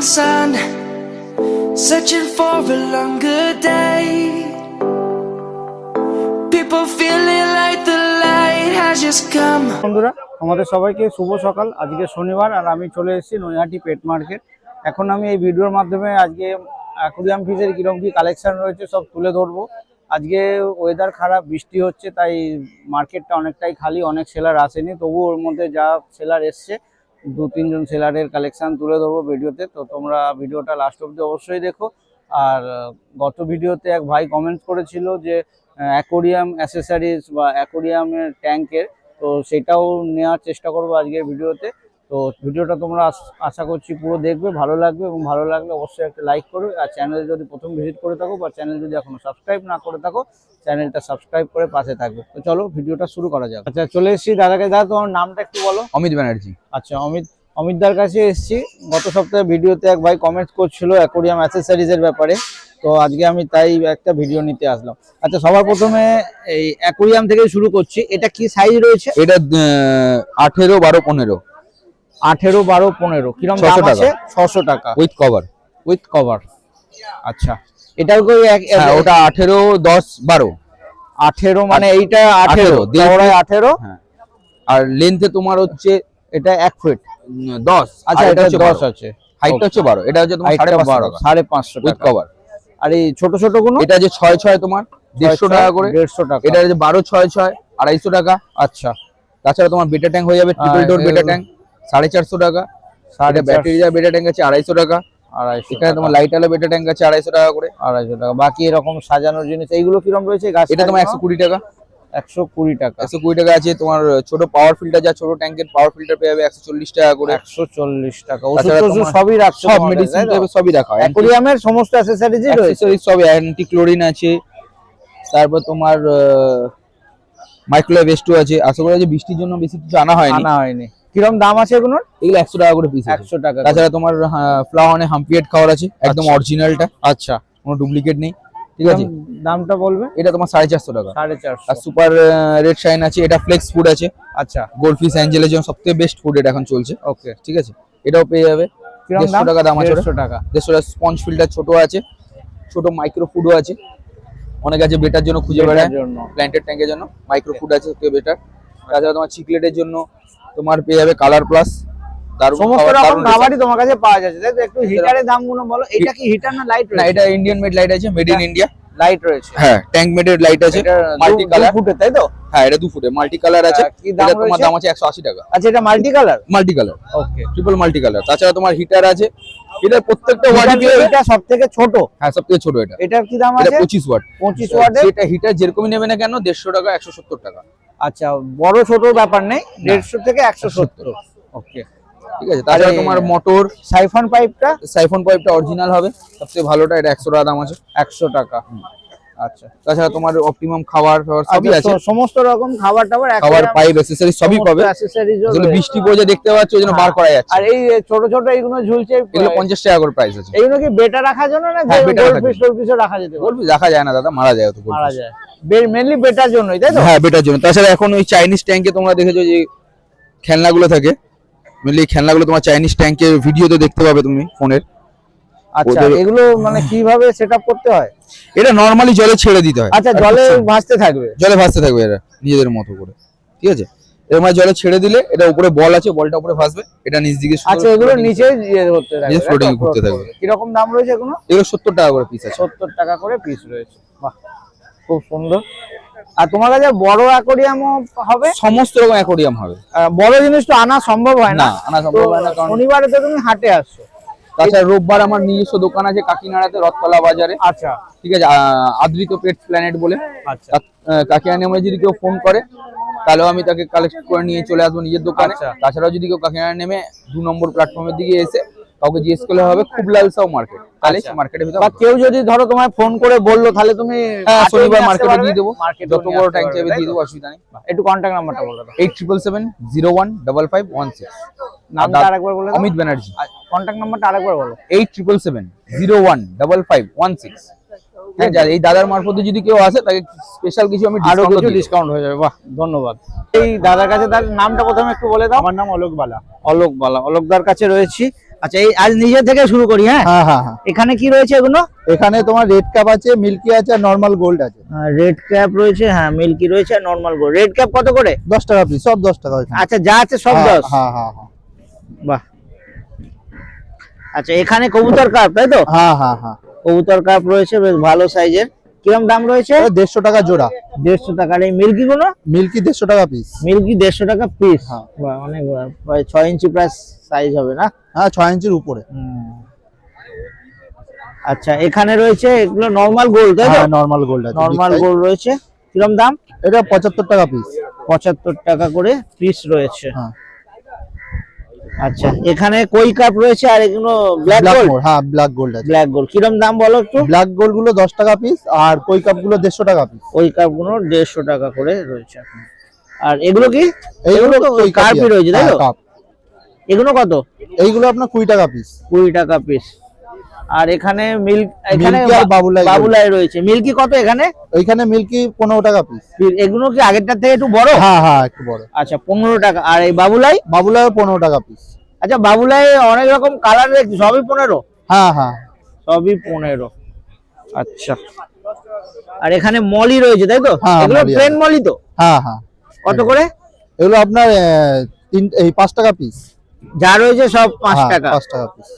sun, searching for a longer day. People feeling like the light has just come. বন্ধুরা আমাদের সবাইকে শুভ সকাল। আজকে শনিবার আর আমি চলে এসেছি নৈহাটি পেট মার্কেট। এখন আমি এই ভিডিওর মাধ্যমে আজকে অ্যাকুরিয়াম ফিশের কিরকম কি কালেকশন রয়েছে সব তুলে ধরবো। আজকে ওয়েদার খারাপ, বৃষ্টি হচ্ছে, তাই মার্কেটটা অনেকটাই খালি, অনেক সেলার আসেনি। তবু ওর মধ্যে যা সেলার এসছে 2-3 জন সেলারের কালেকশন তুলে ধরবো ভিডিওতে। তো তোমরা ভিডিওটা লাস্ট অবধি অবশ্যই দেখো। আর গত ভিডিওতে এক ভাই কমেন্ট করেছিল যে অ্যাকোরিয়াম অ্যাসেসরিজ বা অ্যাকোরিয়ামের ট্যাঙ্কের, তো সেটাও নেওয়ার চেষ্টা করবো আজকের ভিডিওতে। তো ভিডিওটা তোমরা আশা করছি পুরো দেখবে, ভালো লাগবে, এবং ভালো লাগলে অবশ্যই একটা লাইক করবে। আর চ্যানেল যদি প্রথম ভিজিট করে থাকো বা চ্যানেল যদি এখনো সাবস্ক্রাইব না করে থাকো, চ্যানেলটা সাবস্ক্রাইব করে পাশে থাকবে। তো চলো ভিডিওটা শুরু করা যাক। আচ্ছা চলে এসেছি দাদাকে। দাদা তোমার নামটা একটু বলো। অমিত ব্যানার্জি। আচ্ছা অমিতদার কাছে এসেছি। গত সপ্তাহে ভিডিওতে এক ভাই কমেন্ট করছিল অ্যাকোরিয়াম অ্যাসেসরিজের ব্যাপারে, তো আজকে আমি তাই একটা ভিডিও নিতে আসলাম। আচ্ছা সবার প্রথমে এই অ্যাকোরিয়াম থেকে শুরু করছি। এটা কি সাইজ রয়েছে? এটা 18, 12, 15। 18, 12, 15 কিরকম দাম আছে? 600 টাকা উইথ কভার। আচ্ছা এটাও কি ওটা 18, 10, 12। 18 মানে এইটা 18, 18। হ্যাঁ, আর লেন্থে তোমার হচ্ছে এটা 1 ফিট 10। আচ্ছা এটা 10 আছে। হাইটটা হচ্ছে 12। এটা হচ্ছে তোমার 550 উইথ টাকা কভার। আর এই ছোট ছোট গুলো এটা যে 6 তোমার 150 টাকা করে। 150 টাকা। এটা যে 12, 6, 250 টাকা। আচ্ছা তাছাড়া তোমার বেটা ট্যাঙ্ক হয়ে যাবে, ট্রিপল ডোর বেটা ট্যাঙ্ক 450 টাকা। এটা ব্যাটারি যা বেটা ট্যাঙ্ক আছে 250 টাকা। 250 এখানে তোমার লাইট আলো বেটা ট্যাঙ্ক আছে 250 টাকা করে। 250 টাকা। বাকি এরকম সাজানোর জিনিস এইগুলো কিরকম রয়েছে? এটা তোমার 120 টাকা। 120 টাকা। 120 টাকা আছে। তোমার ছোট পাওয়ার ফিল্টার, যা ছোট ট্যাঙ্কের পাওয়ার ফিল্টার পেয়ে যাবে 140 টাকা করে। 140 টাকা। ওষুধ সবই রাখছো? সব মেডিসিন সবই রাখা হয়। অ্যাকোরিয়ামের সমস্ত অ্যাকসেসরিজই রয়েছে। সব অ্যান্টি ক্লোরিন আছে। তারপর তোমার মাইক্রোওয়েভ S2 আছে। আশা করি যে বৃষ্টির জন্য বেশি কিছু আনা হয়নি। কিরকম দাম আছে এগুলোর? এগুলো 100 টাকা করে পিস। 100 টাকা। তাছাড়া তোমার ফ্লাওয়ানে হাম্পিয়েট খাওয়ার আছে, একদম অরিজিনালটা। আচ্ছা কোনো ডুপ্লিকেট নেই। ঠিক আছে, দামটা বলবে? এটা তোমার 450 টাকা। 450। আর সুপার রেড শাইন আছে। এটা ফ্লেক্স ফুড আছে। আচ্ছা গোল্ডফিশ অ্যাঞ্জেলের জন্য সবথেকে বেস্ট ফুড এটা এখন চলছে। ওকে ঠিক আছে, এটাও পেয়ে যাবে। 150 টাকা দাম আছে। 150 টাকা। 150 টাকা। স্পঞ্জ ফিল্টার ছোট আছে, ছোট মাইক্রো ফুডও আছে। অনেক আছে বেটার জন্য খুঁজে বেড়ায়, প্ল্যান্টেড ট্যাঙ্কের জন্য মাইক্রো ফুড আছে সবথেকে বেটার। তাছাড়া তোমার চিকলেটের জন্য তোমার পেয়ে যাবে কালার প্লাস। সমস্ত রকম খাবারই তোমার কাছে পাওয়া যাচ্ছে, তাই তো? একটু হিটারের দামগুলো বলো। এটা কি হিটার না লাইট? না, এটা ইন্ডিয়ান মেড লাইট আছে, মেড ইন ইন্ডিয়া লাইট রয়েছে। হ্যাঁ, ট্যাঙ্ক মেডের লাইট আছে, মাল্টি কালার। 2 ফুটের, তাই তো? হ্যাঁ, এটা 2 ফুটে মাল্টি কালার আছে। এটা তোমার দাম আছে 180 টাকা। আচ্ছা এটা মাল্টি কালার? মাল্টি কালার, ওকে, ট্রিপল মাল্টি কালার। তাছাড়া তোমার হিটার আছে। এটা প্রত্যেকটা ওয়াট দিয়ে, এটা সবথেকে ছোট? হ্যাঁ সবথেকে ছোট। এটা এটার কি দাম আছে? এটা 25 ওয়াট। 25 ওয়াটের। এটা হিটার যেরকমই নেবে না কেন 150 টাকা, 170 টাকা। আচ্ছা বড় ছোট ব্যাপার নেই, 150 থেকে 170। ওকে ঠিক আছে। তাছাড়া তোমার মোটর সাইফন পাইপটা অরিজিনাল হবে, সবচেয়ে ভালোটা। এটা 100 টাকা দাম আছে। 100 টাকা। আচ্ছা তাছাড়া তোমার অপটিমাম খাবার সবই আছে, সমস্ত রকম খাবার পাইপ অ্যাকসেসরিজ সবই পাবে। যেগুলো বৃষ্টি পড়ে দেখতে পাচ্ছ ওই জন্য বার করা যাচ্ছে। আর এই ছোট ছোট এইগুলো ঝুলছে, এগুলো 50 টাকা করে প্রাইস আছে। এইগুলো কি বেটা রাখার জন্য না গোল্ডফিশ রাখা যেতে? গোল্ডফিশ রাখা যায় না দাদা, মারা যায়। মারা যায় মেইনলি বেটার জন্যই, তাই তো? হ্যাঁ বেটার জন্য। তাছাড়া এখন ওই চাইনিজ ট্যাঙ্কে তোমরা দেখেছো যে খেলনাগুলো থাকে, মেইনলি খেলনাগুলো তোমার চাইনিজ ট্যাঙ্কের ভিডিওতে দেখতে পাবে তুমি ফোনের। আচ্ছা এগুলো মানে কিভাবে সেটআপ করতে হয়? এটা নরমালি জলে ছেড়ে দিতে হয়। আচ্ছা জলে ভাসতে থাকবে? জলে ভাসতে থাকবে এরা নিজেদের মতো করে। ঠিক আছে, এর মানে জলে ছেড়ে দিলে এটা উপরে বল আছে, বলটা উপরে ভাসবে, এটা নিচ দিকে। আচ্ছা এগুলো নিচে করতে থাকবে, নিচে ফ্লোটিং করতে থাকবে। কি রকম দাম রয়েছে এগুলো? এগুলো 70 টাকা করে পিস আছে। 70 টাকা করে পিস রয়েছে। বাহ খুব সুন্দর। আর তোমার কাছে বড় অ্যাকোরিয়ামও হবে? সমস্ত রকম অ্যাকোরিয়াম হবে। বড় জিনিস তো আনা সম্ভব হয় না। আনা সম্ভব হয় না, কারণ শনিবারে তো তুমি হাটে আসছো। তাছাড়া রোববার আমার নিজস্ব দোকান আছে কাকিনাড়াতে, রথতলা বাজারে। আচ্ছা ঠিক আছে, আদৃত পেটস প্ল্যানেট বলে। আচ্ছা কাকিনাড়া নেমে যদি কেউ ফোন করে তাহলেও আমি তাকে কালেক্ট করে নিয়ে চলে আসবো নিজের দোকানে। তাছাড়াও যদি কেউ কাকিনাড়া নেমে 2 নম্বর প্ল্যাটফর্মের দিকে এসে কাউকে জিজ্ঞেস করলে হবে খুবলাল সাউ মার্কেট, তাহলে মার্কেটের ভিতরে। বা কেউ যদি ধরো তোমায় ফোন করে বললো তাহলে তুমি শনিবার মার্কেটে দিয়ে দেবো, যত বড় ট্যাঙ্ক চাইবে দিয়ে দেবো, অসুবিধা নেই। একটু কন্ট্যাক্ট নাম্বারটা বলে দাও। 8777015516। নামটা আরেকবার বলে দাও। অমিত ব্যানার্জি। কন্ট্যাক্ট নাম্বারটা আরেকবার বলো। 8777015516। এই দাদার মারফতে যদি কেউ আসে তাকে স্পেশাল কিছু আমি ডিসকাউন্ট হয়ে যাবে। বাহ ধন্যবাদ। এই দাদার কাছে তার নামটা প্রথমে একটু বলে দাও। আমার নাম অলোক বালা। অলোকদার কাছে রয়েছি। আচ্ছা এই আজ নিজে থেকে শুরু করি। হ্যাঁ হ্যাঁ হ্যাঁ হ্যাঁ, এখানে কি রয়েছে এগুলো? এখানে তোমার রেড ক্যাপ আছে, মিল্কি আছে আর নর্মাল গোল্ড আছে। রেড ক্যাপ রয়েছে, হ্যাঁ মিল্কি রয়েছে আর নরমাল গোল্ড। রেড ক্যাপ কত করে? 10 টাকা পিস, সব 10 টাকা এখানে। আচ্ছা যা আছে সব হ্যাঁ 10? হ্যাঁ হ্যাঁ হ্যাঁ বাহ। আচ্ছা এখানে কবুতর কাপ তাই তো? হ্যাঁ হ্যাঁ হ্যাঁ, কবুতর কাপ রয়েছে বেশ ভালো সাইজের। কিরকম দাম রয়েছে? 150 টাকা জোড়া। 150 টাকার। এই মিল্কি গুলো? মিল্কি 150 টাকা পিস। মিল্কি 150 টাকা পিস। হ্যাঁ। বাহ, অনেক প্রায় 6 ইঞ্চি প্লাস সাইজ হবে না? হ্যাঁ 6 ইঞ্চির উপরে। আচ্ছা এখানে রয়েছে এগুলো নরমাল গোল্ড তাই তো? হ্যাঁ নরমাল গোল্ড আছে, নরমাল big size। গোল্ড রয়েছে। কিরকম দাম? এটা 75 টাকা পিস। 75 টাকা করে পিস রয়েছে। হ্যাঁ আচ্ছা এখানে কই কাপ রয়েছে আর এগুলো ব্ল্যাক গোল্ড? হ্যাঁ ব্ল্যাক গোল্ড আছে। ব্ল্যাক গোল্ড কিরকম দাম বলো একটু? ব্ল্যাক গোল্ড গুলো 10 টাকা পিস আর কই কাপ গুলো 150 টাকা পিস। ওই কাপ গুলো 150 টাকা করে রয়েছে এখন। আর এগুলো কি? এইগুলো তো কই কার্পই রয়েছে তাই তো? কাপ। এগুলো কত? এইগুলো আপনার 20 টাকা পিস। 20 টাকা পিস। আর এখানে এখানে মিল্কি আর বাবুলাই বাবুলাই রয়েছে। মিল্কি কত এখানে? ওইখানে মিল্কি 15 টাকা পিস। এগুলো কি আগেরটার থেকে একটু বড়? হ্যাঁ হ্যাঁ একটু বড়। আচ্ছা 15 টাকা। আর এই বাবুলাই? বাবুলাই 15 টাকা পিস। আচ্ছা বাবুলাই অনেক রকম কালার দেখছি, সবই 15? হ্যাঁ হ্যাঁ সবই 15। আচ্ছা আর এখানে মলি রয়েছে তাই তো? হ্যাঁ, এগুলো মলি প্লেন আছে। মলি তো? হ্যাঁ হ্যাঁ। কত করে? এগুলো আপনার 5 টাকা পিস। যা রয়েছে সব 5 হ্যাঁ, টাকা। 5 টাকা পিস।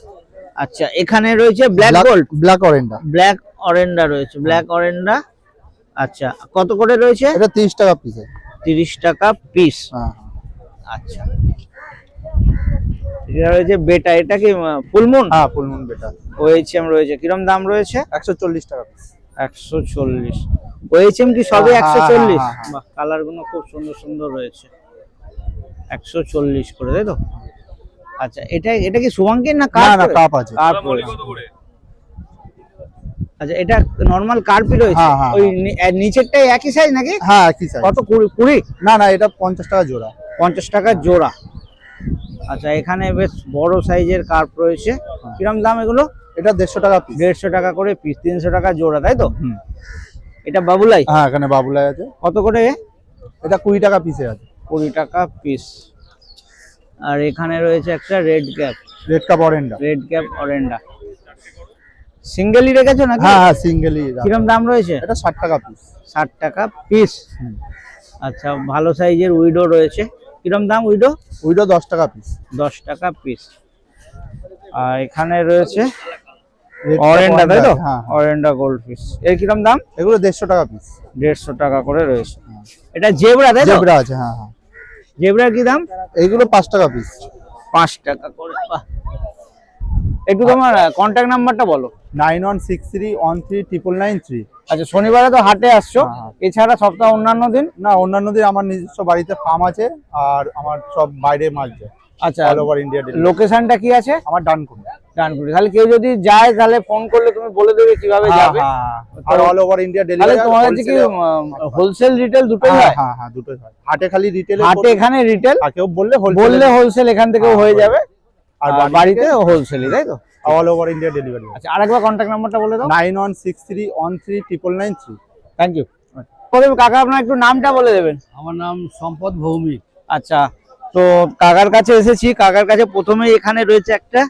আচ্ছা এখানে রয়েছে ব্ল্যাক গোল্ড, ব্ল্যাক অরেন্ডা। ব্ল্যাক অরেন্ডা রয়েছে, ব্ল্যাক অরেন্ডা। আচ্ছা কত করে রয়েছে? এটা 30 টাকা পিস। 30 টাকা পিস। হ্যাঁ আচ্ছা এটা রয়েছে বেটা, এটা কি ফুলমুন? হ্যাঁ ফুলমুন বেটা। ওএইচএম রয়েছে। কিরম দাম রয়েছে? 140 টাকা পিস। 140। ওএইচএম কি সবই হ্যাঁ, 140? হ্যাঁ, হ্যাঁ। বাহ কালার গুলো খুব সুন্দর সুন্দর রয়েছে। 140 করে তাই তো? আচ্ছা এটা কি শুভাঙ্কির না না কার্প? না কাপ আছে। কার্প রয়েছে। আচ্ছা এটা নরমাল কার্পই রয়েছে। হ্যাঁ, হ্যাঁ, ওই নিচেরটাই একই সাইজ নাকি? হ্যাঁ একই সাইজ। কত 20? না না এটা 50 টাকা জোড়া। 50 টাকা জোড়া। আচ্ছা এখানে বেশ বড় সাইজের কার্প রয়েছে। কিরম দাম এগুলো? এটা 150 টাকা পিস। 150 টাকা করে পিস, 300 টাকা জোড়া তাই তো? হুম। এটা বাবুলাই? হ্যাঁ এখানে বাবুলাই আছে। কত করে? এটা 20 টাকা পিসে আছে। 20 টাকা পিস। আর এখানে রয়েছে একটা red cap, red cup অরেন্ডা। Red cap অরেন্ডা। সিঙ্গেলই রেখেছো নাকি? হ্যাঁ হ্যাঁ সিঙ্গেলই। কিরম দাম রয়েছে? এটা 60 টাকা পিস। 60 টাকা পিস। আচ্ছা ভালো সাইজের উইডো রয়েছে। কিরম দাম উইডো? ওইটা 10 টাকা পিস। 10 টাকা পিস। আর এখানে রয়েছে রেড কাপ অরেন্ডা তাই তো? হ্যাঁ অরেন্ডা গোল্ড ফিশ। এর কিরম দাম? এগুলো 150 টাকা পিস। 150 টাকা করে রয়েছে। এটা জেব্রা তাই তো? জেব্রা আছে। হ্যাঁ হ্যাঁ। জেব্রার কি দাম? এইগুলো 5 টাকা পিস। 5 টাকা করে। বাহ। একটু তোমার কন্ট্যাক্ট নাম্বারটা বলো। 9163139993। আচ্ছা শনিবারে তো হাটে আসছো, হ্যাঁ। এছাড়া সপ্তাহ অন্যান্য দিন? না অন্যান্য দিন আমার নিজস্ব বাড়িতে ফার্ম আছে আর আমার সব বাইরে মাছ যায়। আচ্ছা অল ওভার ইন্ডিয়া ডেলিভারি। লোকেশনটা কি আছে? আমার ডানকুনি। ডানকুনি। তাহলে কেউ যদি যায় তাহলে ফোন করলে তুমি বলে দেবে কিভাবে যাবে? আর অল ওভার ইন্ডিয়া তাহলে ডেলিভারি। তোমাদের কি হোলসেল রিটেল দুটোই হ্যাঁ হয়? হ্যাঁ হ্যাঁ দুটোই হয়। হাটে খালি রিটেল। হাটে এখানে রিটেল, আর কেউ বললে বললে হোলসেল এখান থেকেও হ্যাঁ, হয়ে যাবে। আর আর বাড়িতে হোলসেলই তাই তো? All over India delivery. আচ্ছা আরেকবার কন্ট্যাক্ট নাম্বারটা বলে দাও। 9163139993। Thank you. কাকা আপনার একটু নামটা বলে দেবেন। আমার নাম সম্পদ ভৌমিক। আচ্ছা তো কাকার কাছে এসেছি, কাকার কাছে প্রথমে এখানে রয়েছে একটা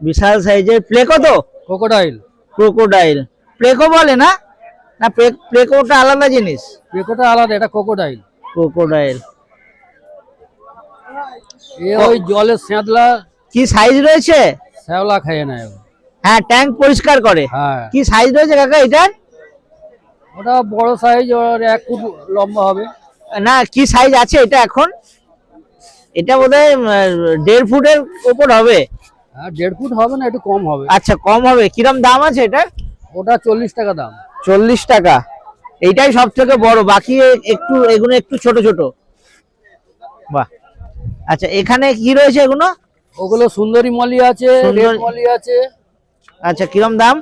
বিশাল সাইজের প্লেকো তো? ক্রোকোডাইল। ক্রোকোডাইল। প্লেকো বলে না? না প্লেকোটা আলাদা জিনিস। প্লেকোটা আলাদা, এটা ক্রোকোডাইল। ক্রোকোডাইল। ওই জলের স্যাঁতলা কি সাইজ রয়েছে? শ্যাওলা খায় না। হ্যাঁ ট্যাঙ্ক পরিষ্কার করে। হ্যাঁ কি সাইজ রয়েছে কাকা এটার? ওটা বড় সাইজ, ওর 1 ফুট লম্বা হবে। না কি সাইজ আছে এটা এখন? এটা বোধহয় 1.5 ফুটের উপর হবে। হ্যাঁ 1.5 ফুট হবে না, একটু কম হবে। আচ্ছা কম হবে। কিরম দাম আছে এটা? ওটা 40 টাকা দাম। 40 টাকা। এইটাই সব থেকে বড়, বাকি একটু এগুলো একটু ছোট ছোট। বাহ। আচ্ছা এখানে কি রয়েছে এগুলো? ওগুলো সুন্দরী মলি আছে, রেড মলি আছে। আচ্ছা কিরম দাম?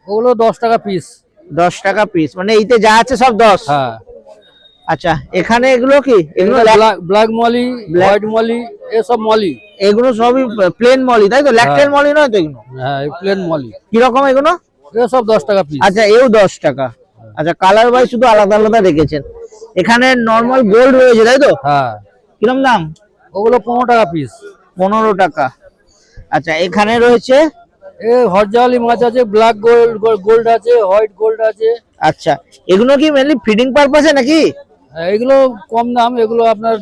ওগুলো 10 টাকা পিস। 10 টাকা পিস, মানে এইতে যা আছে সব 10? হ্যাঁ। আচ্ছা এখানে এগুলো কি? এগুলো ব্ল্যাক মলি, হোয়াইট মলি, এসব মলি। এগুলো সবই প্লেন মলি তাই তো? ল্যাকটেল মলি নয় তো এগুলো? হ্যাঁ প্লেন মলি। কিরকম এগুলো? এসব 10 টাকা পিস। আচ্ছা এও 10 টাকা। আচ্ছা কালার ওয়াইজ শুধু আলাদা আলাদা রেখেছেন। এখানে নরমাল গোল্ড রয়েছে তাই তো? হ্যাঁ। কিরম দাম? ওগুলো 15 টাকা পিস। 15 টাকা। আচ্ছা এখানে রয়েছে হরজালি মাছ আছে, ব্ল্যাক গোল্ড আছে, হোয়াইট গোল্ড আছে। আচ্ছা এগুলো কি মেনলি ফিডিং পারপাসে নাকি? এগুলো কম দাম, এগুলো আপনার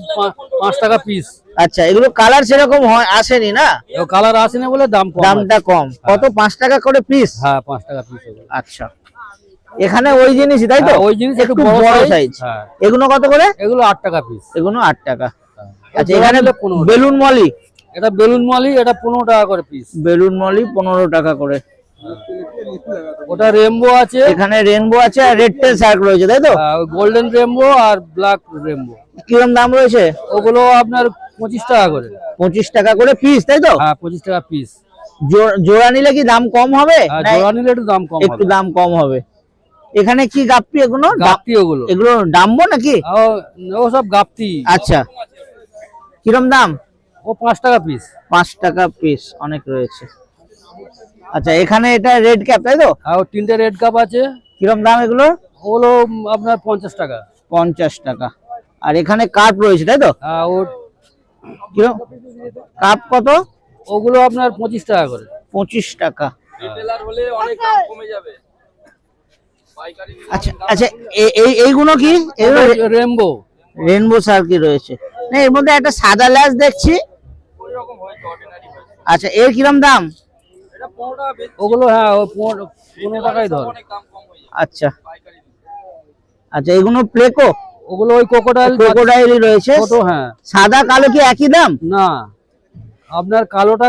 5 টাকা পিস। আচ্ছা এগুলো কালার সেরকম হয় আসেনি না? কালার আসে না বলে দাম কম। দামটা কম, কত 5 টাকা করে পিস? হ্যাঁ 5 টাকা পিস। আচ্ছা এখানে ওই জিনিসই তাই তো? ওই জিনিস একটু বড় সাইজ। হ্যাঁ এগুলো কত করে? এগুলো 8 টাকা পিস। এগুলো 8 টাকা। আচ্ছা জোড়া এখানে নিলে 15 বেলুন মলি, এটা বেলুন মলি, এটা 15 টাকা করে পিস। বেলুন মলি 15 টাকা করে। ওটা রেমবো আছে, এখানে রেনবো আছে আর রেড টেল শার্ক রয়েছে তাই তো? গোল্ডেন রেমবো আর ব্ল্যাক রেমবো। কিরকম দাম রয়েছে? ওগুলো আপনার 25 টাকা করে। 25 টাকা করে পিস তাই তো? হ্যাঁ 25 টাকা পিস। জোড়া নিলে কি দাম কম হবে? না জোড়া নিলে একটু দাম কম একটু হবে। দাম কম হবে। এখানে কি গাপ্পি এগুলো? গাপ্তি ওগুলো। এগুলো ডাম্বো নাকি? ও সব গাপ্তি। আচ্ছা কিরম দাম? ও 5 টাকা পিস। 5 টাকা পিস, অনেক রয়েছে। আচ্ছা এখানে এটা রেড ক্যাপ তাই তো? আর 3টে রেড কাপ আছে। কিরম দাম এগুলো? ওগুলো আপনার 50 টাকা। 50 টাকা। আর এখানে কাপ রয়েছে তাই তো? ও কিরম কাপ কত? ওগুলো আপনার 25 টাকা করে। 25 টাকা। রিটেলার হলে অনেক দাম কমে যাবে। আচ্ছা আচ্ছা এইগুলো কি? এগুলো রেমবো। রেনবো সার্কি রয়েছে না? এর মধ্যে একটা সাদা ল্যাস দেখছি। আচ্ছা এর কিরম দাম? ওগুলো হ্যাঁ 15 টাকাই ধর। আচ্ছা আচ্ছা এগুলো প্লেকো? ওগুলো ওই ক্রোকোডাইলই রয়েছে। ছোট। হ্যাঁ সাদা কালো কি একই দাম? না, আপনার কালোটা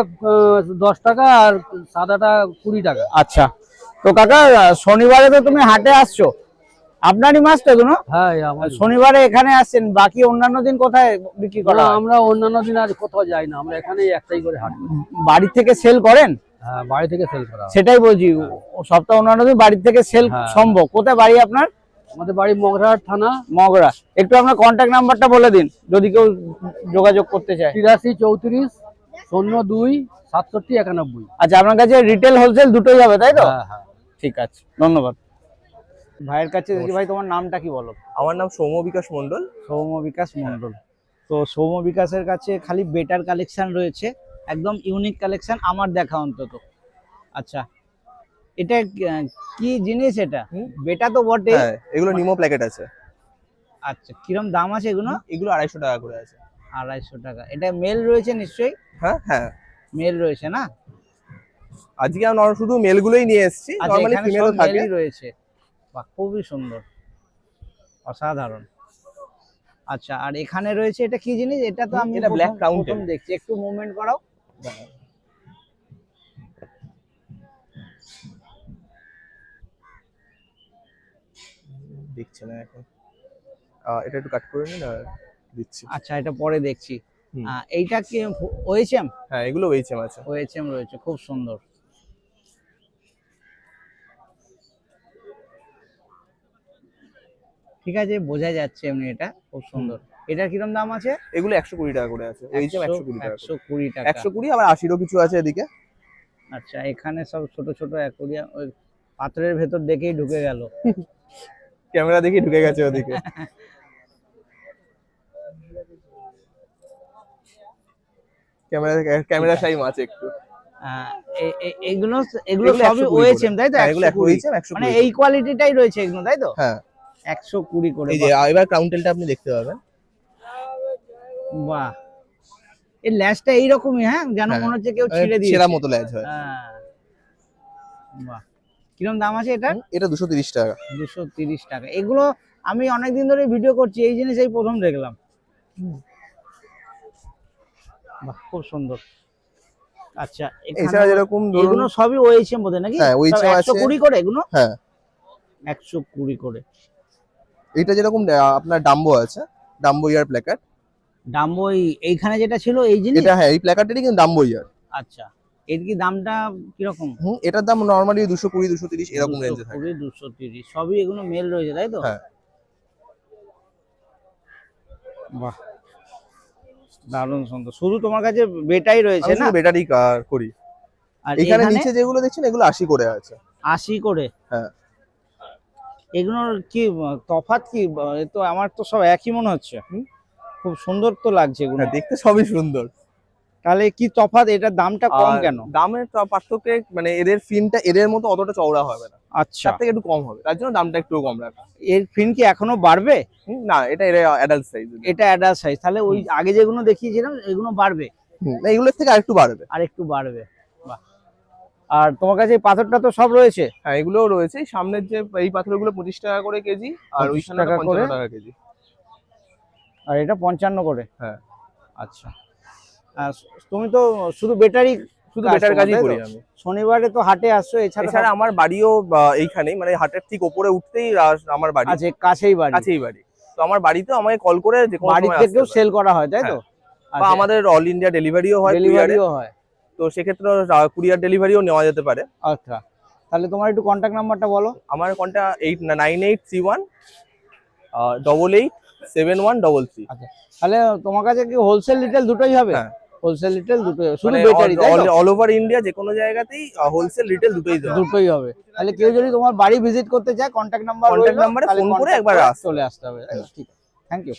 10 টাকা আর সাদাটা 20 টাকা। আচ্ছা তো কাকা শনিবারে তো তুমি হাটে আসছো, আপনারই মাছ তো এগুলো? হ্যাঁ আমার শনিবারে এখানে আসছেন, বাকি অন্যান্য দিন কোথায় বিক্রি করা হয়? আমরা অন্যান্য দিন আর কোথাও যাই না, আমরা এখানেই একটাই করে হাট। বাড়ি থেকে সেল করেন? হ্যাঁ বাড়ি থেকে সেল করা হয়। সেটাই বলছি, সপ্তাহ অন্যান্য দিন বাড়ি থেকে সেল হ্যাঁ। সম্ভব। কোথায় বাড়ি আপনার? আমাদের বাড়ি মগরাহাট থানা। মগরা। একটু আপনার কন্ট্যাক্ট নাম্বারটা বলে দিন যদি কেউ যোগাযোগ করতে চায়। 83 34 02 67 91। আচ্ছা আপনার কাছে রিটেল হোলসেল দুটোই হবে তাই তো? হ্যাঁ হ্যাঁ। ঠিক আছে, ধন্যবাদ। ভাইয়ের কাছে দেখি, ভাই তোমার নামটা কি বলো? আমার নাম সৌম্য বিকাশ মন্ডল। সৌম্য বিকাশ মন্ডল। তো সৌম্য বিকাশের কাছে খালি বেটার কালেকশন রয়েছে, একদম ইউনিক কালেকশন আমার দেখা অন্তত। আচ্ছা এটা কি জিনিস? এটা বেটা তো বটে। হ্যাঁ এগুলো নিমো প্যাকেট আছে। আচ্ছা কিরম দাম আছে এগুলো? এগুলো 250 টাকা করে আছে। 250 টাকা। এটা মেল রয়েছে নিশ্চয়ই? হ্যাঁ হ্যাঁ মেল রয়েছে না? আজকে আমরা শুধু মেলগুলোই নিয়ে এসেছি, আচ্ছা নরমালি এখানে ফিমেলও সব থাকে। মেলই রয়েছে। বাহ খুবই সুন্দর, অসাধারণ। আচ্ছা আর এখানে রয়েছে এটা কি জিনিস? এটা তো আমি এটা black crown tail। দেখছি, একটু মুভমেন্ট করাও। দেখছি না এখন, এটা একটু কাট করে নিন আর দিচ্ছি। আচ্ছা এটা পরে দেখছি। হুম। এইটা কি ওএইচএম? হ্যাঁ এগুলো ওয়েচএম আছে। ওএইচএম রয়েছে, খুব সুন্দর। ঠিক আছে বোঝা যাচ্ছে এমনি, এটা খুব সুন্দর। এটার কিরম দাম আছে? এগুলো 120 টাকা করে আছে। ওয়েচএম 120 টাকা। 120 টাকা। 120 আবার 80রও কিছু আছে এদিকে। আচ্ছা এখানে সব ছোট ছোট অ্যাকোরিয়াম, ওই পাত্রের ভেতর দেখেই ঢুকে গেল। ক্যামেরা দেখে ঢুকে গেছে ওদিকে। ক্যামেরা সাই মাছ একটু। এইগুলো এগুলো সবই ওএইচএম তাই তো? হ্যাঁ, এগুলো 120 ওয়েচএম 120 মানে এই কোয়ালিটিটাই রয়েছে এগুলো তাই তো? হ্যাঁ 120 করে। এই যে এবার ক্রাউন টেলটা আপনি দেখতে পাবেন। বাহ এই ল্যাজটা এইরকমই, হ্যাঁ যেন হ্যাঁ, মনে হচ্ছে কেউ ছিঁড়ে দিয়েছে। ছেঁড়া মতো ল্যাজ হয়। হ্যাঁ বাহ কিরম দাম আছে এটা? এটা 230 টাকা। 230 টাকা। এগুলো আমি অনেকদিন ধরে ভিডিও করছি, এই জিনিস এই প্রথম দেখলাম। বাহ খুব সুন্দর। আচ্ছা এছাড়া যেরকম ধরুন এগুলো সবই ওএইচএম বোধহয় নাকি? হ্যাঁ, OHM সব আছে। 120 করে এগুলো? হ্যাঁ 120 করে। এটা যেরকম আপনার ডাম্বো আছে, ডাম্বো ইয়ার প্ল্যাকার্ড। ডাম্বো এইখানে যেটা ছিল এই জিনিস? এটা হ্যাঁ এই প্ল্যাকার্ডটারই কিন্তু ডাম্বো ইয়ার। আচ্ছা এর কি দামটা কিরকম? এটার দাম নরমালি 220 230 এরকম রেঞ্জে থাকে। 230 সবই এগুলো মেল রয়েছে তাই তো? হ্যাঁ বাহ দারুণ সুন্দর। শুধু তোমার কাছে বেটাই রয়েছে আমি না? শুধু ব্যাটারি করি। আর এখানে নিচে যেগুলো দেখছেন এগুলো 80 করে আছে। 80 করে? হ্যাঁ এগুলোর কি তফাৎ কি? এ তো আমার তো সব একই মনে হচ্ছে। খুব সুন্দর তো লাগছে এগুলো। হ্যাঁ দেখতে সবই সুন্দর। তাহলে কি তফাৎ, এটার দামটা কম আর কেন? দামের পার্থক্য মানে এদের ফিনটা এদের মতো অতটা চওড়া হবে না, আচ্ছা, তার থেকে একটু কম হবে, তার জন্য দামটা একটু কম রাখা। এর ফিন কি এখনো বাড়বে? না, এটা এর অ্যাডাল্ট সাইজ। এটা অ্যাডাল্ট সাইজ, তাহলে ওই আগে যেগুলো দেখিয়েছিলাম এগুলো বাড়বে, না, এগুলোর থেকে আরেকটু বাড়বে। আর একটু বাড়বে। বাহ। আর তোমার কাছে এই পাথরটা তো সব রয়েছে? হ্যাঁ, এগুলোও রয়েছে। সামনের যে এই পাথরগুলো 25 টাকা করে কেজি, আর 25 ওইখানে টাকা করে। 55 টাকা কেজি। আর এটা 55 করে। হ্যাঁ। আচ্ছা, আর তুমি তো শুধু ব্যাটারি, শুধু বেটার কাজই করি আমি। শনিবারে তো হাটে আসছো, এছাড়া এছাড়া আমার বাড়িও এইখানেই, মানে হাটের ঠিক ওপরে উঠতেই আমার বাড়ি, আছে কাছেই বাড়ি? কাছেই বাড়ি। তো আমার বাড়িতেও আমাকে কল করে যে কোনো বাড়ি সময় থেকেও আসতে সেল করা হয়, তাই তো? পারে। বা আমাদের অল ইন্ডিয়া ডেলিভারিও হয়, কুরিয়ারে। ডেলিভারিও হয়। তো সেক্ষেত্রে কুরিয়ার ডেলিভারিও নেওয়া যেতে পারে। আচ্ছা, তাহলে তোমার একটু কন্ট্যাক্ট নাম্বারটা বলো। আমার কন্ট্যাক্ট 9831 887133। আচ্ছা, তাহলে তোমার কাছে কি হোলসেল রিটেল দুটোই হবে? হ্যাঁ। হোলসেল রিটেল দুটোই হবে, শুধু মানে ব্যাটারি তাই তো? অল ওভার ইন্ডিয়া যে কোনো জায়গাতেই হোলসেল রিটেল দুটোই দেওয়া হয়। দুটোই হবে। তাহলে কেউ যদি তোমার বাড়ি ভিজিট করতে চায়, কন্ট্যাক্ট নাম্বার Contact number এ phone করে একবার চলে আসতে হবে। ঠিক আছে, থ্যাংক ইউ।